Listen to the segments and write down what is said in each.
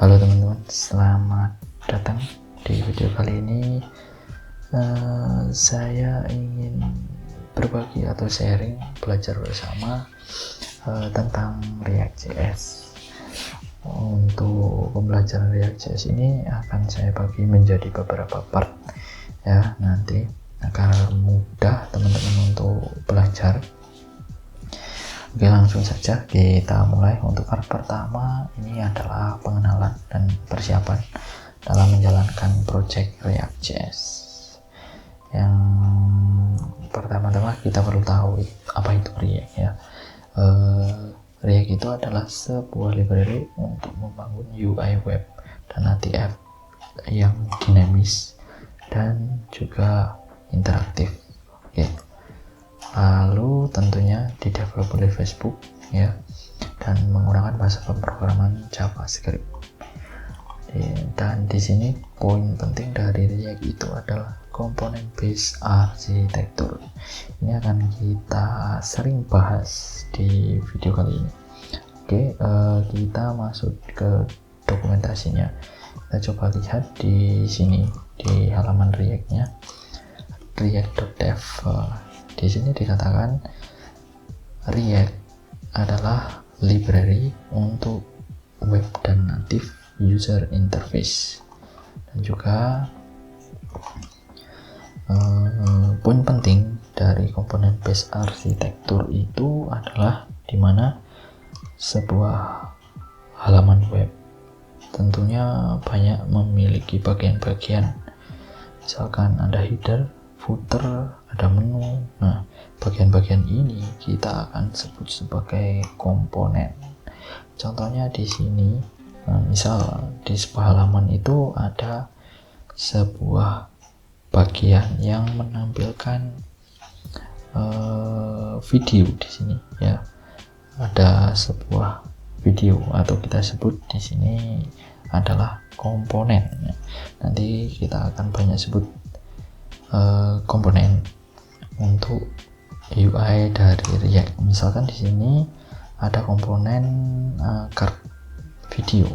Halo teman-teman, selamat datang di video kali ini. Saya ingin berbagi atau sharing belajar bersama tentang React.js. Untuk pembelajaran React.js ini akan saya bagi menjadi beberapa part ya, nanti agar mudah teman-teman untuk belajar. Oke, langsung saja kita mulai. Untuk part pertama ini adalah pengenalan dan persiapan dalam menjalankan project React.js. Yang pertama-tama kita perlu tahu apa itu React ya. React itu adalah sebuah library untuk membangun UI web dan native app yang dinamis dan juga interaktif. Oke. Lalu tentunya di-develop oleh Facebook ya, dan menggunakan bahasa pemrograman JavaScript. Dan di sini poin penting dari React itu adalah komponen based architecture. Ini akan kita sering bahas di video kali ini. Oke, kita masuk ke dokumentasinya. Kita coba lihat di sini di halaman React-nya, react.dev. Di sini dikatakan React adalah library untuk web dan native user interface. Dan juga poin penting dari komponen based architecture itu adalah dimana sebuah halaman web tentunya banyak memiliki bagian-bagian, misalkan ada header, footer, ada menu. Nah, bagian-bagian ini kita akan sebut sebagai komponen. Contohnya di sini, misal di sebuah halaman itu ada sebuah bagian yang menampilkan video di sini ya. Ada sebuah video atau kita sebut di sini adalah komponen. Nanti kita akan banyak sebut komponen untuk UI dari React. Misalkan di sini ada komponen card video.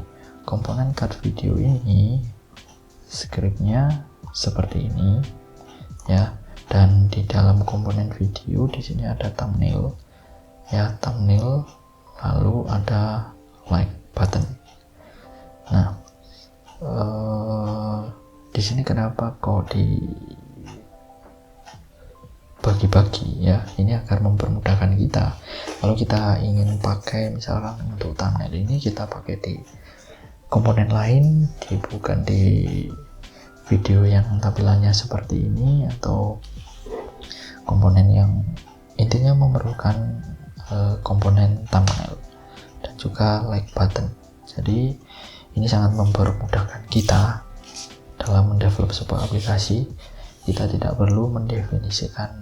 Komponen card video ini scriptnya seperti ini ya, dan di dalam komponen video di sini ada thumbnail ya, thumbnail, lalu ada like button. Nah, di sini kenapa kok bagi-bagi ya, ini agar mempermudahkan kita. Kalau kita ingin pakai misalkan untuk thumbnail ini, kita pakai di komponen lain, bukan di video yang tampilannya seperti ini, atau komponen yang intinya memerlukan komponen thumbnail dan juga like button. Jadi ini sangat mempermudahkan kita dalam mendevelop sebuah aplikasi. Kita tidak perlu mendefinisikan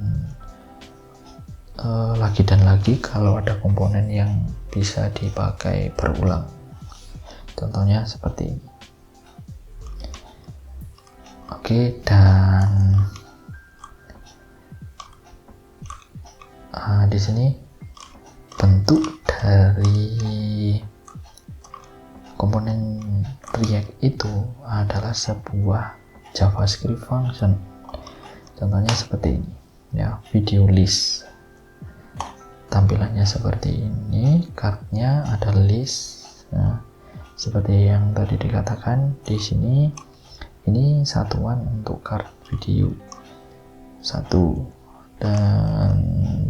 lagi dan lagi kalau ada komponen yang bisa dipakai berulang. Contohnya seperti ini. Oke, dan di sini bentuk dari komponen React itu adalah sebuah JavaScript function. Contohnya seperti ini ya, video list. Tampilannya seperti ini, cardnya ada list. Nah, seperti yang tadi dikatakan di sini, ini satuan untuk card video 1 dan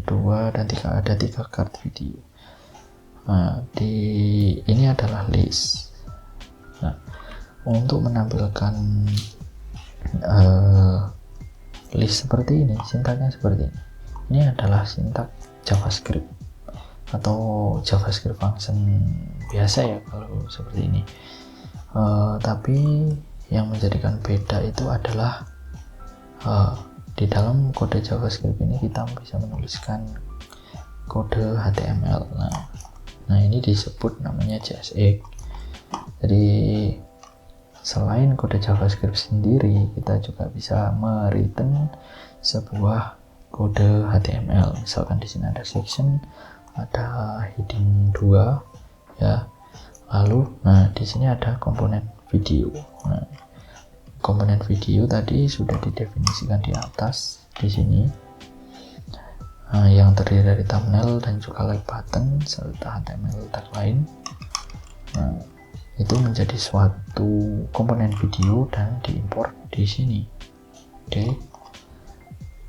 2 dan 3, ada 3 card video. Nah, ini adalah list. Nah, untuk menampilkan list seperti ini, sintaknya seperti ini. Ini adalah sintak JavaScript atau JavaScript function biasa ya kalau seperti ini. Tapi yang menjadikan beda itu adalah di dalam kode JavaScript ini kita bisa menuliskan kode HTML. Nah, ini disebut namanya JSX. Jadi selain kode JavaScript sendiri, kita juga bisa mereturn sebuah kode HTML. Misalkan di sini ada section, ada heading 2 ya, Lalu di sini ada komponen video. Nah, komponen video tadi sudah didefinisikan di atas di sini, yang terdiri dari thumbnail dan juga like button serta HTML tagline. Nah, itu menjadi suatu komponen video dan diimport di sini. Oke,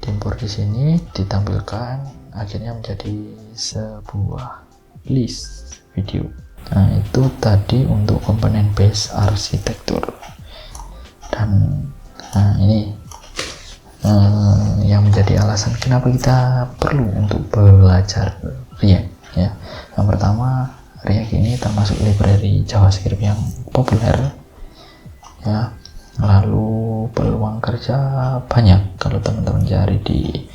diimport di sini, ditampilkan, akhirnya menjadi sebuah list video. Nah, itu tadi untuk komponen base arsitektur. Dan ini yang menjadi alasan kenapa kita perlu untuk belajar React ya. Yang pertama, React ini termasuk library JavaScript yang populer ya. Lalu peluang kerja banyak kalau teman-teman cari di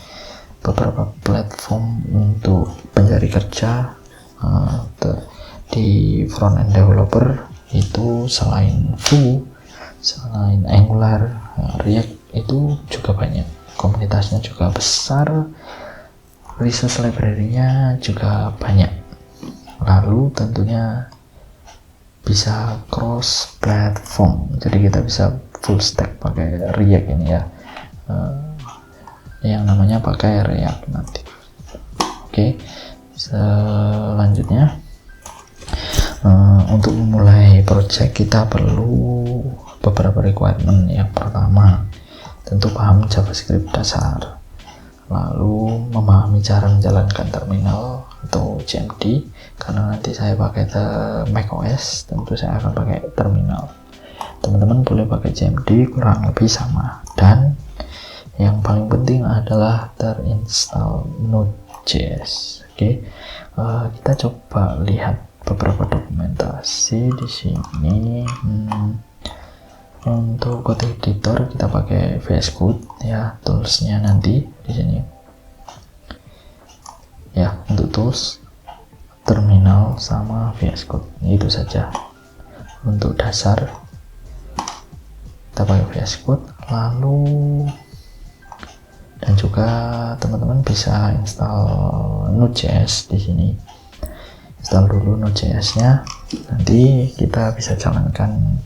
beberapa platform untuk pencari kerja. Di front end developer itu selain Vue, selain Angular, React itu juga banyak, komunitasnya juga besar, resource library-nya juga banyak. Lalu tentunya bisa cross platform, jadi kita bisa full stack pakai React ini ya, yang namanya pakai React Native. Oke, selanjutnya untuk memulai project kita perlu beberapa requirement. Yang pertama, tentu paham JavaScript dasar, lalu memahami cara menjalankan terminal atau CMD, karena nanti saya pakai macOS, tentu saya akan pakai terminal. Teman-teman boleh pakai CMD, kurang lebih sama. Dan yang paling penting adalah terinstall Node.js. Oke, kita coba lihat beberapa dokumentasi di sini. Untuk code editor kita pakai VS Code ya, toolsnya nanti di sini ya. Untuk tools, terminal sama VS Code, itu saja. Untuk dasar kita pakai VS Code. Lalu dan juga teman-teman bisa install Node.js di sini. Install dulu Node.js-nya, nanti kita bisa jalankan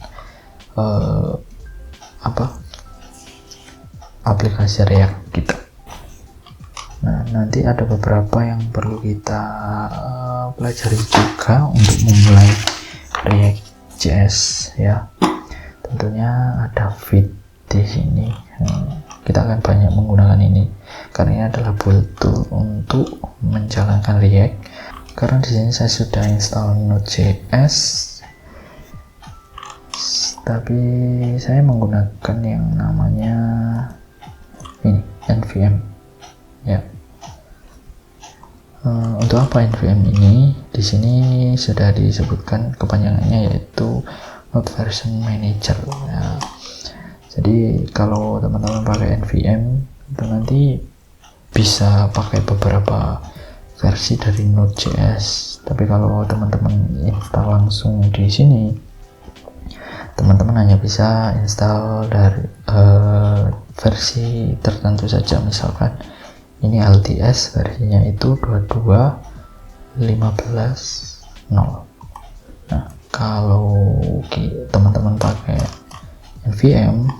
aplikasi React kita. Nah, nanti ada beberapa yang perlu kita pelajari juga untuk memulai React.js ya. Tentunya ada feed di sini. Kita akan banyak menggunakan ini karena ini adalah build tool untuk menjalankan React. Karena di sini saya sudah install Node.js, tapi saya menggunakan yang namanya ini nvm ya. Untuk apa nvm ini? Di sini sudah disebutkan kepanjangannya, yaitu Node Version Manager ya. Jadi kalau teman-teman pakai nvm itu nanti bisa pakai beberapa versi dari Node.js. Tapi kalau teman-teman install langsung di sini, teman-teman hanya bisa install dari versi tertentu saja. Misalkan ini LTS, versinya itu 22.15.0. Nah, kalau teman-teman pakai nvm,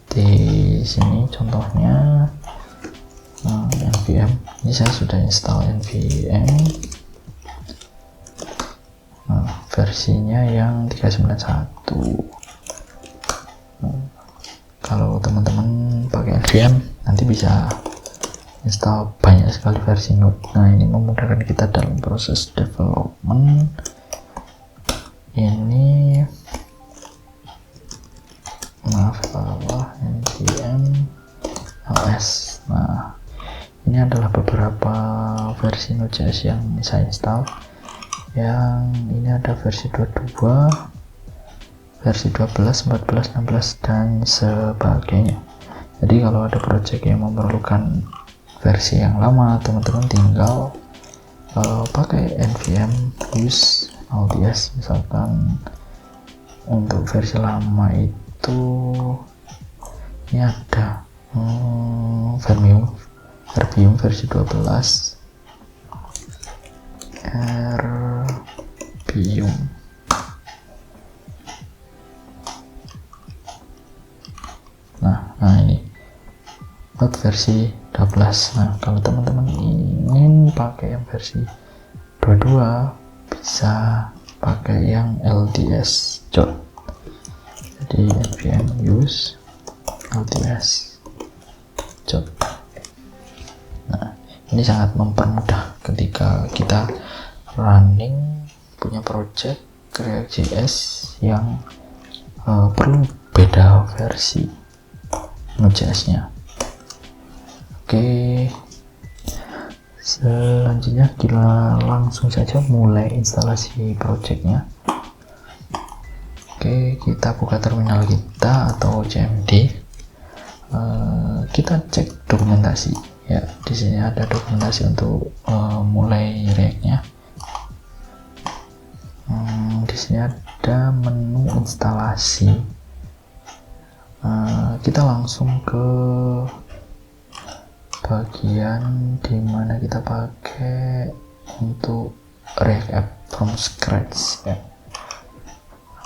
di sini contohnya nvm, ini saya sudah install nvm, versinya yang 391. Kalau teman-teman pakai nvm nanti bisa install banyak sekali versi Node. Nah, ini memudahkan kita dalam proses development. Ini nvm ls. Nah, ini adalah beberapa versi Node.js yang saya install. Yang ini ada versi 22, versi 12, 14, 16 dan sebagainya. Jadi kalau ada project yang memerlukan versi yang lama, teman-teman tinggal pakai nvm use LTS. Misalkan untuk versi lama itu ini ada Verbium versi 12, Erbium not versi 12. Nah, kalau teman-teman ingin pakai yang versi 22 bisa pakai yang LTS Jot. Jadi npm use LTS Jot. Nah, ini sangat mempermudah ketika kita running punya project React.js yang perlu beda versi Node.js-nya. Oke, selanjutnya kita langsung saja mulai instalasi projectnya. Oke, kita buka terminal kita atau CMD. Kita cek dokumentasi ya. Di sini ada dokumentasi untuk mulai React-nya. Di sini ada menu instalasi. Kita langsung ke bagian dimana kita pakai untuk React App from scratch ya.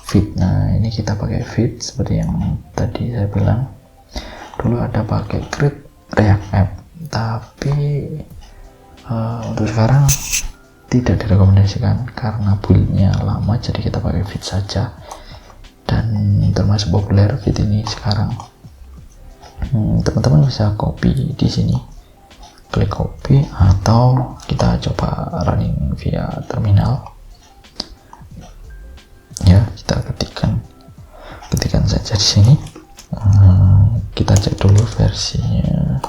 Feed. Nah, ini kita pakai feed seperti yang tadi saya bilang. Dulu ada pakai create React App, tapi untuk sekarang tidak direkomendasikan karena build-nya lama, jadi kita pakai feed saja. Dan termasuk populer feed ini sekarang. Teman-teman bisa copy di sini, klik copy, atau kita coba running via terminal ya. Kita ketikkan saja di sini. Kita cek dulu versinya,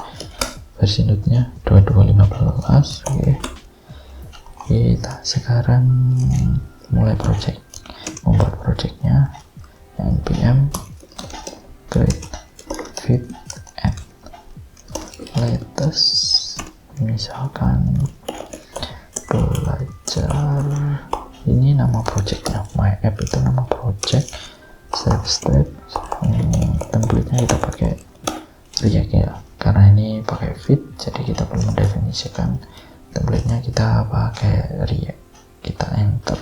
versi Node-nya 22.15. Oke, kita sekarang mulai membuat projectnya. npm create feed add latest, misalkan belajar, ini nama projectnya, my app itu nama project, step template-nya kita pakai React ya, karena ini pakai feed jadi kita perlu mendefinisikan template-nya, kita pakai React. Kita enter.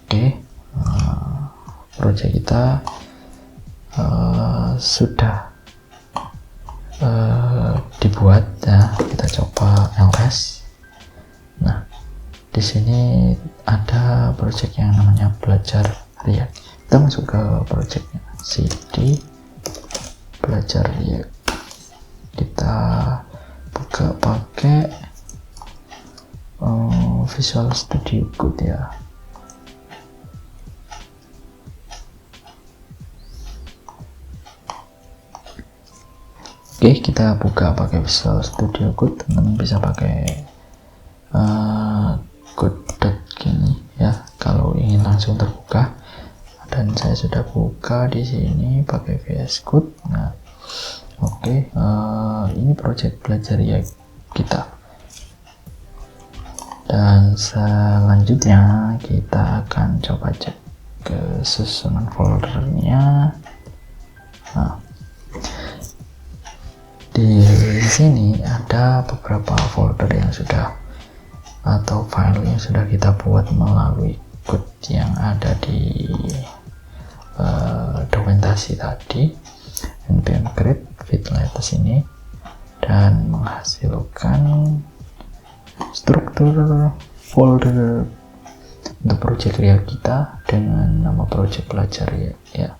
Oke, project kita sudah dibuat ya. Kita coba ls. Nah, di sini ada project yang namanya belajar React. Kita masuk ke projectnya, cd belajar React. Kita buka pakai Visual Studio Code ya. Oke, kita buka pakai Visual Studio Code. Teman-teman bisa pakai code gini ya kalau ingin langsung terbuka, dan saya sudah buka di sini pakai VS Code. Nah, oke, ini project belajar ya kita. Dan selanjutnya kita akan coba cek ke susunan foldernya. Nah, di sini ada beberapa folder yang sudah atau file yang sudah kita buat melalui code yang ada di dokumentasi tadi, npm create feed latest ini, dan menghasilkan struktur folder untuk project React kita dengan nama project belajar ya.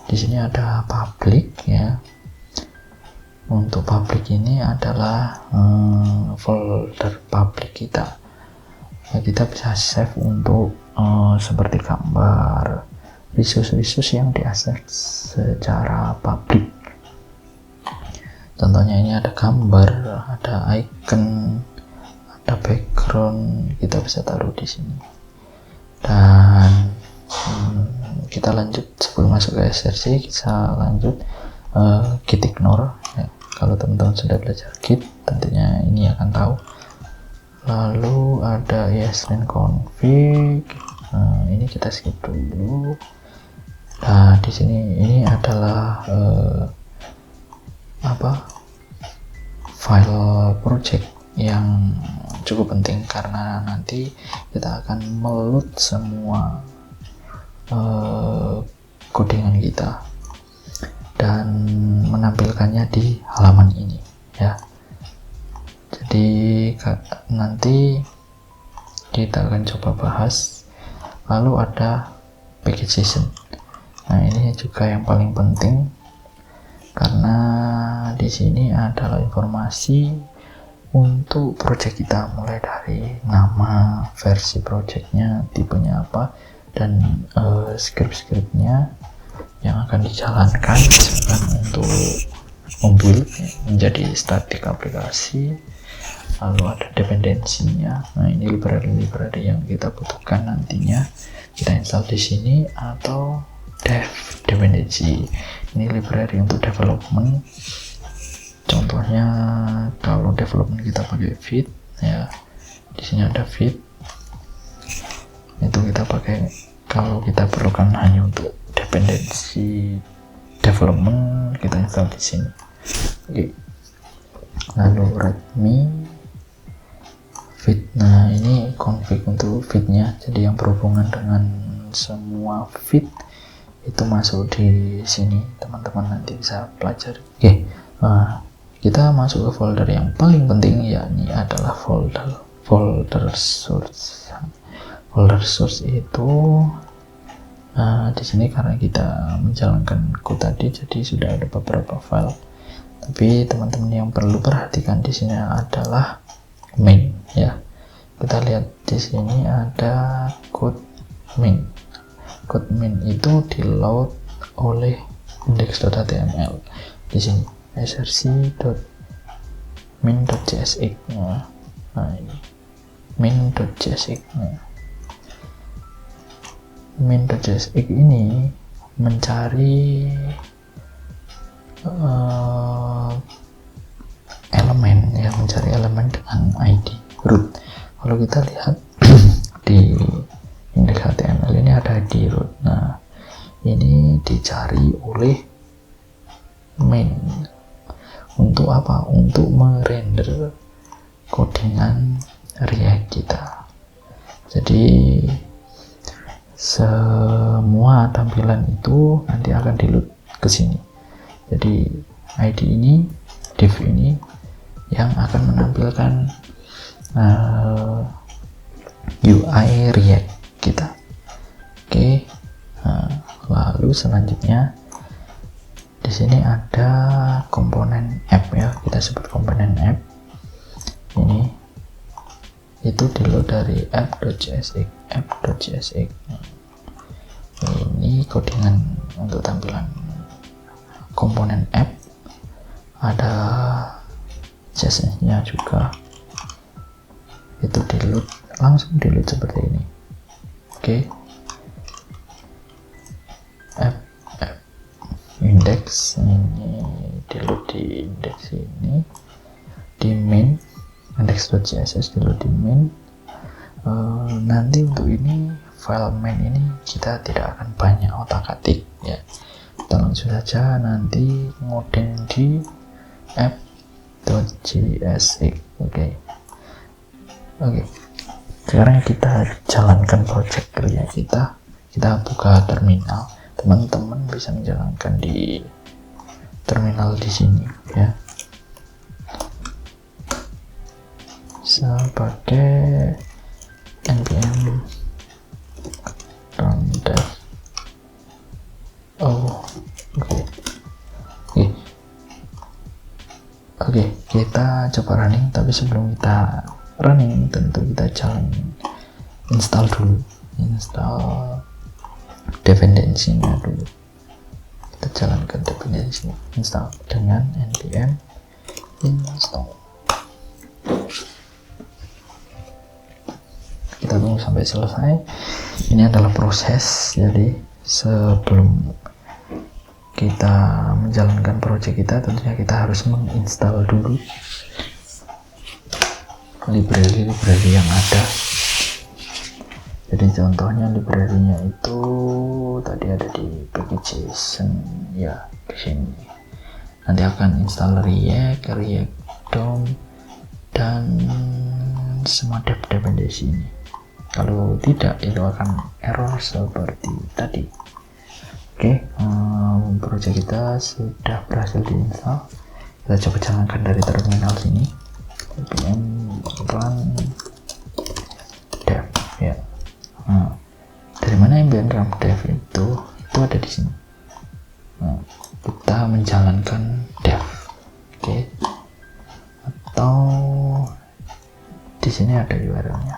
Di sini ada public ya. Untuk public ini adalah folder public kita ya, kita bisa save untuk seperti gambar, resource yang diakses secara public. Contohnya ini ada gambar, ada icon, ada background, kita bisa taruh di sini. Dan kita lanjut, sebelum masuk ke SRC kita lanjut git ignore ya. Kalau teman-teman sudah belajar git tentunya ini akan tahu. Lalu ada esren config, ini kita skip dulu. Nah, di sini ini adalah file project yang cukup penting karena nanti kita akan meload semua codingan kita dan menampilkannya di halaman ini ya. Jadi nanti kita akan coba bahas. Lalu ada packaging. Nah, ini juga yang paling penting karena di sini adalah informasi untuk project kita, mulai dari nama, versi projectnya, tipenya apa, dan script-scriptnya yang akan dijalankan misalkan untuk membuild menjadi static aplikasi. Lalu ada dependensinya. Nah, ini library yang kita butuhkan nantinya kita install di sini, atau dev dependency. Ini library untuk development. Contohnya kalau development kita pakai Vite ya, di sini ada Vite. Itu kita pakai kalau kita perlukan hanya untuk dependensi development, kita install di sini. Oke. Lalu readme Vite. Nah, ini config untuk Vite-nya. Jadi yang berhubungan dengan semua Vite itu masuk di sini. Teman-teman nanti bisa pelajari. Oke. Kita masuk ke folder yang paling penting, yakni adalah folder source. Folder source itu di sini karena kita menjalankan code tadi, jadi sudah ada beberapa file. Tapi teman-teman yang perlu perhatikan di sini adalah main ya. Kita lihat di sini ada code main. Code main itu di-load oleh index.html di sini src.main.jsx. Nah, ini main.jsx. Main.jsx ini mencari elemen ya, mencari elemen dengan ID root. Kalau kita lihat di index.html ini ada ID root. Nah, ini dicari oleh main. Untuk apa? Untuk merender codingan React kita. Jadi semua tampilan itu nanti akan di-load ke sini. Jadi ID ini, div ini yang akan menampilkan UI React kita. Oke. Lalu selanjutnya di sini ada komponen app ya, kita sebut komponen app. Ini itu di-load dari app.jsx. Ini codingan untuk tampilan komponen app. Ada CSS-nya juga. Itu di-load, langsung di-load seperti ini. Oke. App index ini di-load di index ini, di main index.css di-load di main. Nanti untuk ini file main ini kita tidak akan banyak otak-atik ya, kita langsung saja nanti ngoding di app.jsx. Oke. Sekarang kita jalankan project kerja kita buka terminal. Teman-teman bisa menjalankan di terminal di sini ya. Bisa pakai npm run dev. Oke, kita coba running, tapi sebelum kita running tentu kita install dulu, install dependensinya dulu. Kita jalankan dependensinya, install dengan npm install. Kita tunggu sampai selesai. Ini adalah proses, jadi sebelum kita menjalankan project kita tentunya kita harus menginstal dulu library yang ada. Jadi contohnya library-nya itu tadi ada di packaging ya, di sini. Nanti akan install React DOM dan semua dependensi ini. Kalau tidak itu akan error seperti tadi. Oke, project kita sudah berhasil diinstal. Kita coba jalankan dari terminal sini. npm run dev ya. Nah, dari mana npm run dev itu ada di sini. Nah, kita menjalankan dev, oke. Atau di sini ada URL-nya.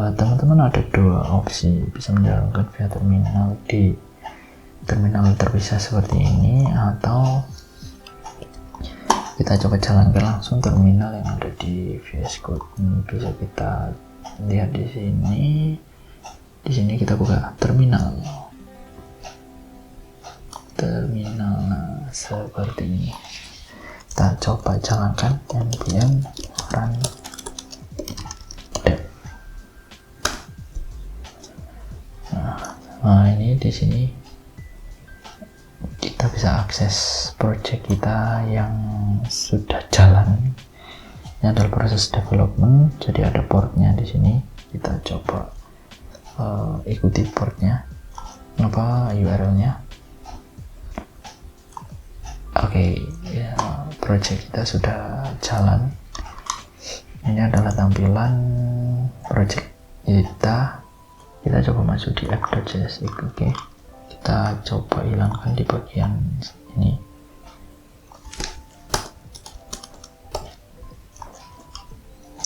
Teman-teman ada dua opsi, bisa menjalankan via terminal di terminal terpisah seperti ini, atau kita coba jalankan langsung terminal yang ada di VS Code. Bisa kita lihat di sini. Di sini kita buka terminal. Nah, seperti ini. Kita coba jalankan npm run dev. Nah, ini di sini kita bisa akses project kita yang sudah jalan. Ini adalah proses development, jadi ada portnya di sini. Kita coba ikuti portnya, URL-nya. Oke, ya, project kita sudah jalan. Ini adalah tampilan project kita. Kita coba masuk di app.js. Oke, kita coba hilangkan di bagian ini.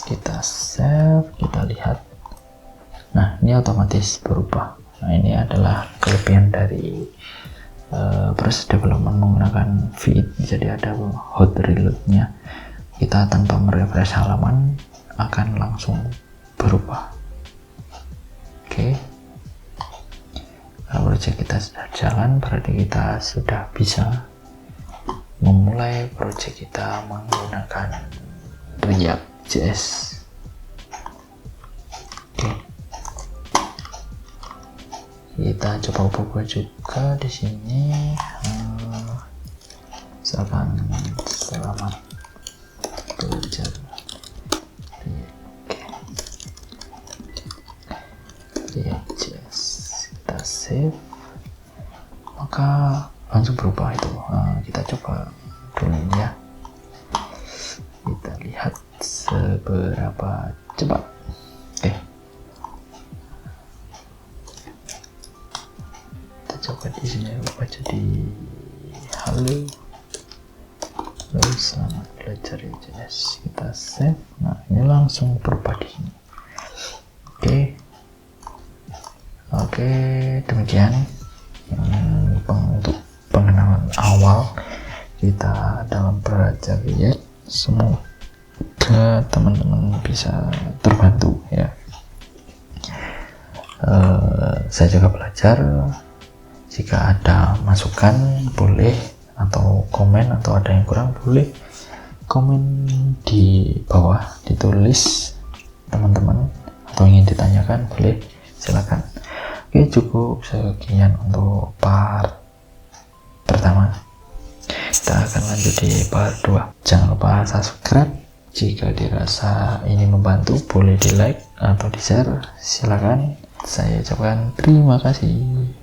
Kita save, kita lihat. Nah, ini otomatis berubah. Nah, ini adalah kelebihan dari proses development menggunakan Vite. Jadi ada hot reload-nya. Kita tanpa merefresh halaman akan langsung berubah. Oke. Kalau project kita sudah jalan, berarti kita sudah bisa memulai project kita menggunakan React.js. Oke. Kita coba buka juga di sini. Misalkan selamat belajar React.js. Kita save, maka langsung berubah itu. Kita coba dulu ya. Kita lihat seberapa cepat. Oke. Coba di sini lupa jadi halo selamat belajar JS. Kita save. Nah, ini langsung berubah di sini. Oke, demikian untuk pengenalan awal kita dalam belajar React. Semoga teman-teman bisa terbantu ya. Saya juga belajar. Jika ada masukan boleh, atau komen, atau ada yang kurang boleh komen di bawah, ditulis teman-teman, atau ingin ditanyakan boleh, silakan. Oke, cukup sekian untuk part pertama. Kita akan lanjut di part 2. Jangan lupa subscribe. Jika dirasa ini membantu boleh di like atau di share, silakan. Saya ucapkan terima kasih.